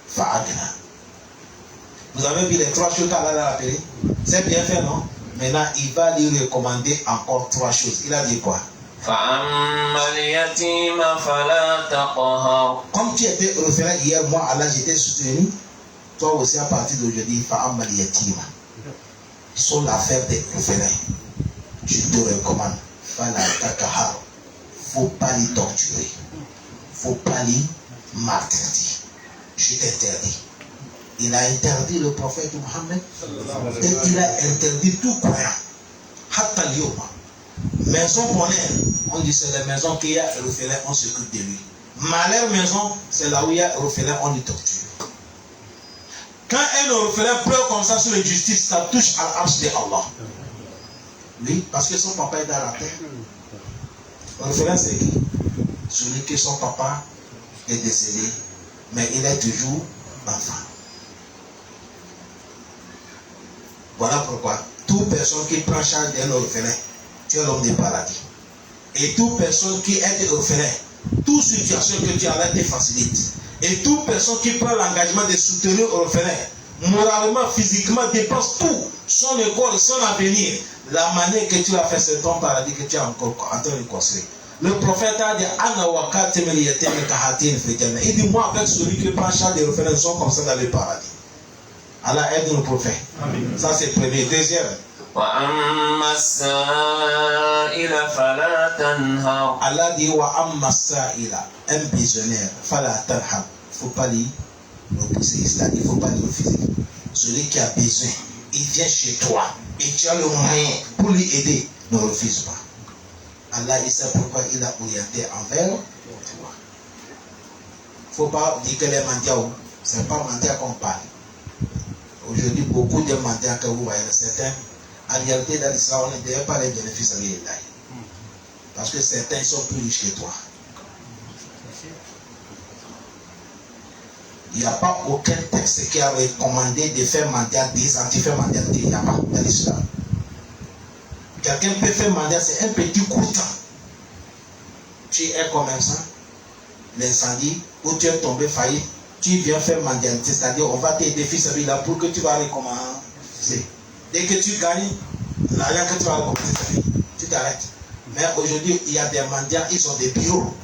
Fa'adina. Vous avez vu les 3 choses qu'Allah a appelées? C'est bien fait, non? Maintenant, il va lui recommander encore 3 choses. Il a dit quoi? Comme tu étais orphelin hier, moi, Allah, j'étais soutenu. Toi aussi, à partir d'aujourd'hui, fa'ammal yatima. Sur l'affaire des orphelins, je te recommande. Fala takahar. Faut pas les torturer. Faut pas les maltraiter. Je t'interdis. Il a interdit le prophète Mohammed. Et il a interdit tout croyant. Hatta liyoma. Maison bonheur, on dit c'est la maison qui a orphelin, on s'occupe de lui. Malheur maison, c'est là où il y a orphelin, on le torture. Quand un orphelin pleure comme ça sur la justice, ça touche à l'arche de Allah. Oui, parce que son papa est dans la terre. Orphelin, c'est qui? Celui que son papa est décédé, mais il est toujours enfant. Voilà pourquoi toute personne qui prend charge d'un orphelin, tu es l'homme du paradis. Et toute personne qui est orphelin, toute situation que tu as là te facilite. Et toute personne qui prend l'engagement de soutenir l'orphelin, moralement, physiquement, dépense tout, son école, son avenir. La manière que tu as fait, c'est ton paradis que tu es encore en train de construire. Le prophète a dit, il dit, moi, avec celui qui prend charge des orphelins, nous sommes comme ça dans le paradis. Allah aide le prophète. Amen. Ça c'est le premier. Deuxième. Allah dit wa amma sa'ila, un visionnaire, fala tanham, faut pas lui repousser, c'est-à-dire il faut pas lui refuser. Celui qui a besoin, il vient chez toi et tu as le moyen pour lui aider, ne refuse pas. Allah, il sait pourquoi il a orienté envers toi. Faut pas dire que les mendiants, c'est pas mendiant qu'on parle. Aujourd'hui, beaucoup de mendiants que vous voyez, certains, en réalité, dans l'Islam, on ne devait pas les bénéfices à l'État. Parce que certains sont plus riches que toi. Il n'y a pas aucun texte qui a recommandé de faire mendiant, des anti-faire-mendianté. Il n'y a pas dans l'islam. Quelqu'un peut faire mendiant, c'est un petit coup de temps. Tu es un commerçant, l'incendie, ou tu es tombé failli, tu viens faire mendianté, c'est-à-dire on va t'aider fils là pour que tu vas recommencer. Dès que tu gagnes, l'argent que tu vas recommencer, tu t'arrêtes. Mais aujourd'hui, il y a des mendiants, ils ont des bureaux.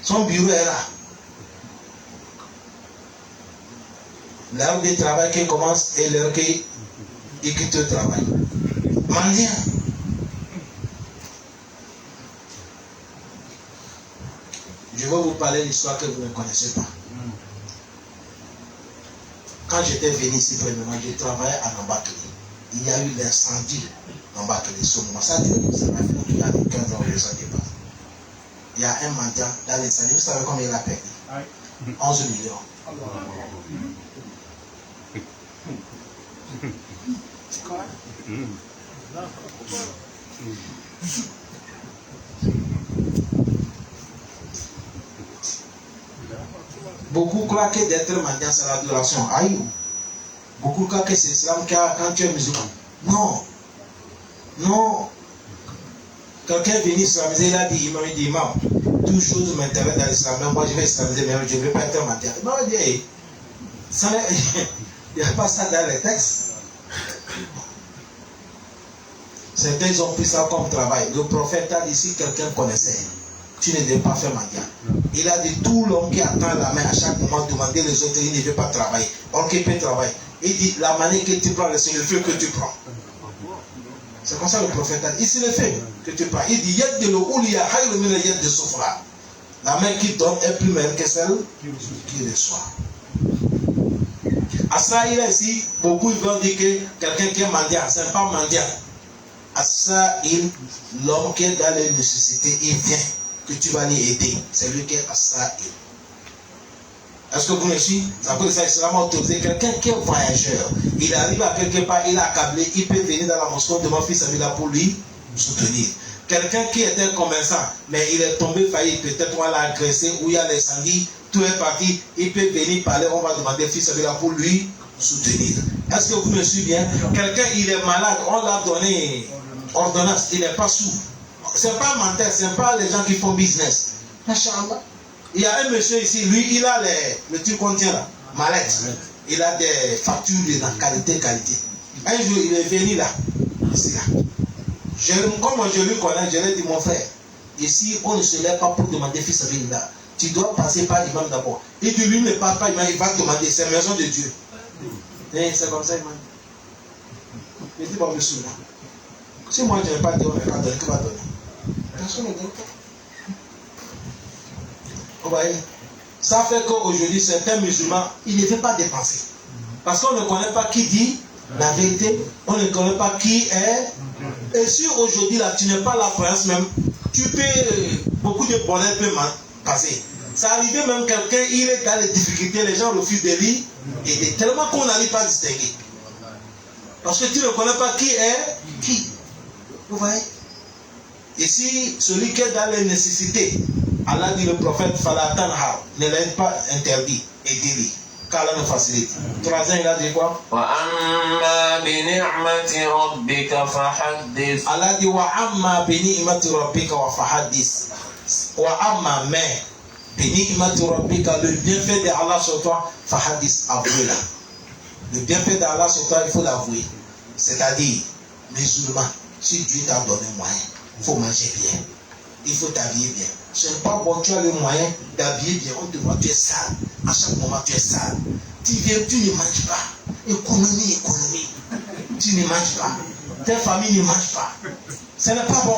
Son bureau est là. L'heure de travail qui commence et l'heure qui quitte le travail. Mendiant. Je vais vous parler de l'histoire que vous ne connaissez pas. Quand j'étais venu ici premièrement, j'ai travaillé à Nambakeli. Il y a eu l'incendie Nambakeli. Ce moment, ça dure, ça m'a fait qu'il y a 15 ans que ça dépasse. Il y a un mendiant dans l'incendie. Vous savez combien il a payé? 11 millions. C'est quoi? Beaucoup croient que d'être mendiant c'est l'adoration. Aïe. Beaucoup croient que c'est l'islam quand tu es musulman. Non. Non. Quelqu'un est venu islamiser, il a dit, imam, toute chose m'intéresse dans l'islam. Mais moi je vais islamiser, mais je ne vais pas être mendiant. Il m'a dit, il n'y a pas ça dans les textes. Certains ont pris ça comme travail. Le prophète a dit, si quelqu'un connaissait, tu ne devais pas faire mendiant. Il a dit, tout l'homme qui attend la main à chaque moment, demander les autres, il ne veut pas travailler. Or qu'il peut travailler. Il dit, la manière que tu prends, c'est le feu que tu prends. C'est comme ça le prophète a dit, c'est le feu que tu prends. Il dit, yad de l'eau, il y a haï le mine yad de soufra. La main qui donne est plus meilleure que celle qui reçoit. À ça, il a ici, beaucoup vont dire que quelqu'un qui est mendiant, c'est pas mendiant. À ça, l'homme qui est dans les nécessités, il vient, que tu vas l'aider. C'est lui qui est à ça. Est-ce que vous me suivez? Ça peut être seulement autorisé. Quelqu'un qui est voyageur, il arrive à quelque part, il est accablé, il peut venir dans la mosquée de mon fils là pour lui soutenir. Quelqu'un qui était commerçant, mais il est tombé failli, peut-être on l'a agressé, ou il y a l'incendie, tout est parti, il peut venir parler, on va demander fils là pour lui soutenir. Est-ce que vous me suivez bien? Quelqu'un, il est malade, on l'a donné ordonnance, il n'est pas sous. C'est pas menteur, c'est pas les gens qui font business. Machallah. Il y a un monsieur ici, lui, il a le truc qu'on tient là, mallette. Il a des factures de qualité. Un jour, il est venu là, ici là. Comme je lui connais, je lui ai dit, mon frère, ici, on ne se lève pas pour demander fils à là. Tu dois passer par l'imam d'abord. Et tu lui ne parle pas, il va demander, c'est la maison de Dieu. Et c'est comme ça, il m'a dit. Il dit, bon, monsieur, si moi je n'ai pas dit, on ne va pas donner, qui va donner? Personne ne donne pas. Vous voyez? Ça fait qu'aujourd'hui, certains musulmans, ils ne veulent pas dépenser. Parce qu'on ne connaît pas qui dit la vérité, on ne connaît pas qui est. Et si aujourd'hui, là, tu n'es pas la croyance même, tu peux, beaucoup de bonheur peut passer. Ça arrive même quelqu'un, il est dans les difficultés, les gens refusent de lire, et tellement qu'on n'arrive pas à distinguer. Parce que tu ne connais pas qui est qui. Vous voyez? Et si celui qui est dans les nécessités, Allah dit le prophète, ne l'aide pas interdit, et dit, qu'Allah nous facilite. Troisième, il a dit quoi? Allah dit, wa amma bi ni'mati rabbika wa fahaddis. Wa amma mais bi ni'mati rabbika, le bienfait d'Allah sur toi, fahaddis, avouez-la. Le bienfait d'Allah sur toi, il faut l'avouer. C'est-à-dire, musulman, si Dieu t'a donné moyen, il faut manger bien, il faut t'habiller bien. Ce n'est pas bon, tu as le moyen d'habiller bien, on te voit, tu es sale. À chaque moment, tu es sale. Tu viens, tu ne manges pas. Économie. Tu ne manges pas. Ta famille ne mange pas. Ce n'est pas bon.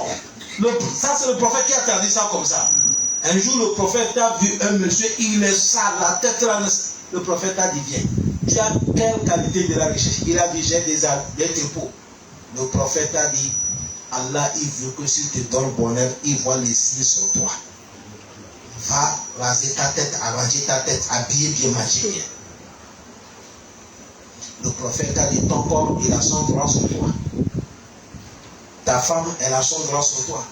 Ça, c'est le prophète qui a traduit ça comme ça. Un jour, le prophète a vu un monsieur, il est sale, la tête là. Le prophète a dit, viens. Tu as quelle qualité de la richesse? Il a dit, j'ai des dépôts. Le prophète a dit, Allah, il veut que s'il te donne bonheur, il voit les signes sur toi. Va raser ta tête, arranger ta tête, habiller bien, manger bien. Le prophète a dit, ton corps, il a son droit sur toi. Ta femme, elle a son droit sur toi.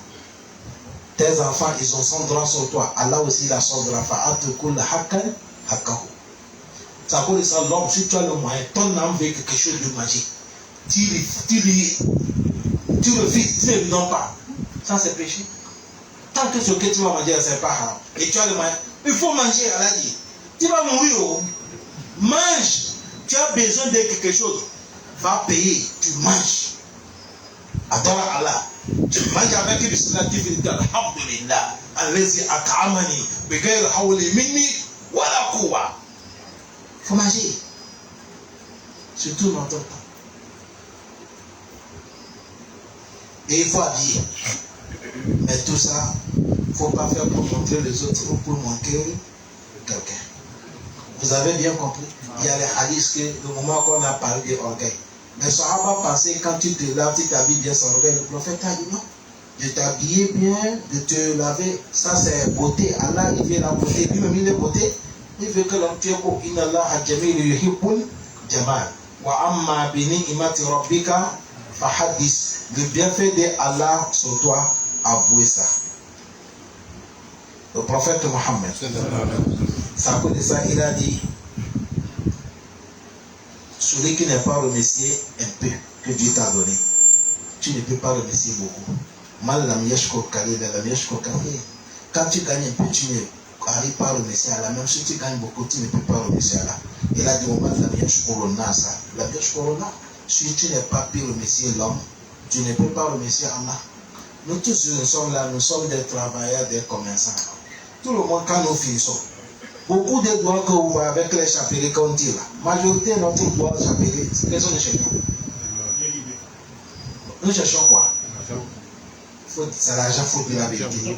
tes enfants, ils ont son droit sur toi. Allah aussi, il a son droit. Ça veut dire l'homme, si tu as le moyen, ton âme veut quelque chose de magique. Tu refuses, tu ne lui donnes pas. Ça, c'est péché. Tant que ce que tu vas manger, c'est pas haram. Et tu as le moyen. Il faut manger, Allah dit. Tu vas mourir. Mange. Tu as besoin de quelque chose. Va payer. Tu manges. Adore Allah. Tu manges avec le bismillah. Tu dis alhamdulillah. Allazi at'amani. Bigayr hawli minni. Wala quwwa. Il faut manger. Surtout dans ton temps. Et il faut habiller. Mais tout ça, il ne faut pas faire pour montrer les autres ou pour montrer quelqu'un. Vous avez bien compris? Il y a les hadiths que le moment qu'on a parlé de orgueil. Mais Sahaba pensait quand tu te laves, tu t'habilles bien sans orgueil. Le prophète a dit non. De t'habiller bien, de te laver, ça c'est beauté. Allah, il veut la beauté. Lui-même, il est beauté. Il veut que l'on tue pour Inna Allah jamil yuhibbul jamal. Wa amma bi ni'mati rabbika fahadis. Le bienfait de Allah sur toi, avouez ça. Le prophète Mohammed, ça peut de ça, il a dit, celui qui n'est pas remercié un peu que Dieu t'a donné, tu ne peux pas remercier beaucoup. Mal lam yashkur kalil, lam yashkur kalil. Quand tu gagnes un peu, tu n'arrives pas à remercier Allah. Même si tu gagnes beaucoup, tu ne peux pas remercier Allah. Il a dit, mal lam yashkur nasa, lam yashkur Allah. Si tu n'es pas pu remercier l'homme, tu ne peux pas remercier Allah. Nous tous, nous sommes là, nous sommes des travailleurs, des commerçants. Tout le monde, quand nous finissons, beaucoup de doigts que vous voyez avec les chapelets qu'on dit là, majorité de notre doigt chapelets, qu'est-ce que nous cherchons? Nous cherchons quoi? C'est l'argent, il faut dire la vérité.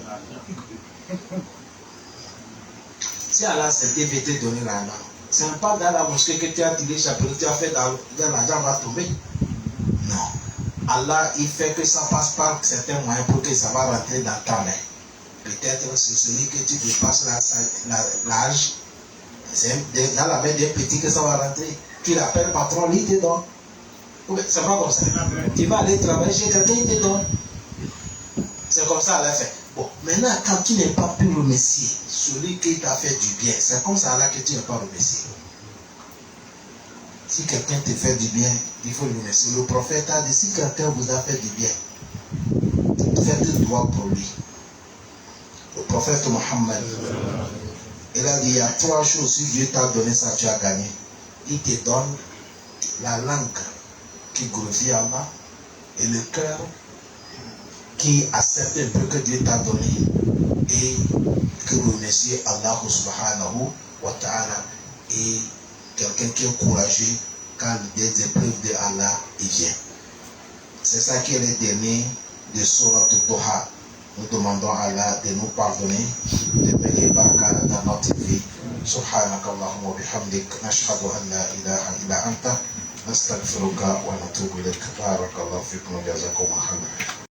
Si Allah s'était vêté donner l'argent, ce n'est pas dans la mosquée que tu as tiré chapelet, tu as fait l'argent va tomber. Non. Allah, il fait que ça passe par certains moyens pour que ça va rentrer dans ta main. Peut-être c'est celui que tu dépasses l'âge. C'est dans la main d'un petit que ça va rentrer. Tu l'appelles patron, il te donne. C'est pas comme ça. Tu vas aller travailler chez quelqu'un, il te donne. C'est comme ça Allah fait. Bon, maintenant, quand tu n'es pas pu remercier celui qui t'a fait du bien, c'est comme ça Allah que tu n'es pas remercié. Si quelqu'un te fait du bien, il faut le remercier. Le prophète a dit, si quelqu'un vous a fait du bien, faites le droit pour lui. Le prophète Mohammed, il a dit, il y a 3 choses, si Dieu t'a donné ça, tu as gagné. Il te donne la langue qui glorifie Allah et le cœur qui accepte un peu que Dieu t'a donné et qui remercie Allah subhanahu wa ta'ala et quelqu'un qui est courageux quand des épreuves de Allah viennent. C'est ça qui est le dernier de Surat Doha. Nous demandons à Allah de nous pardonner, de mettre les barakas dans notre vie. Subhanaka Allahumma wa bihamdik, nashhadu an la ilaha illa anta, nastaghfiruka wa natubu ilayk. Barakallahu fikum wa jazakum khairan.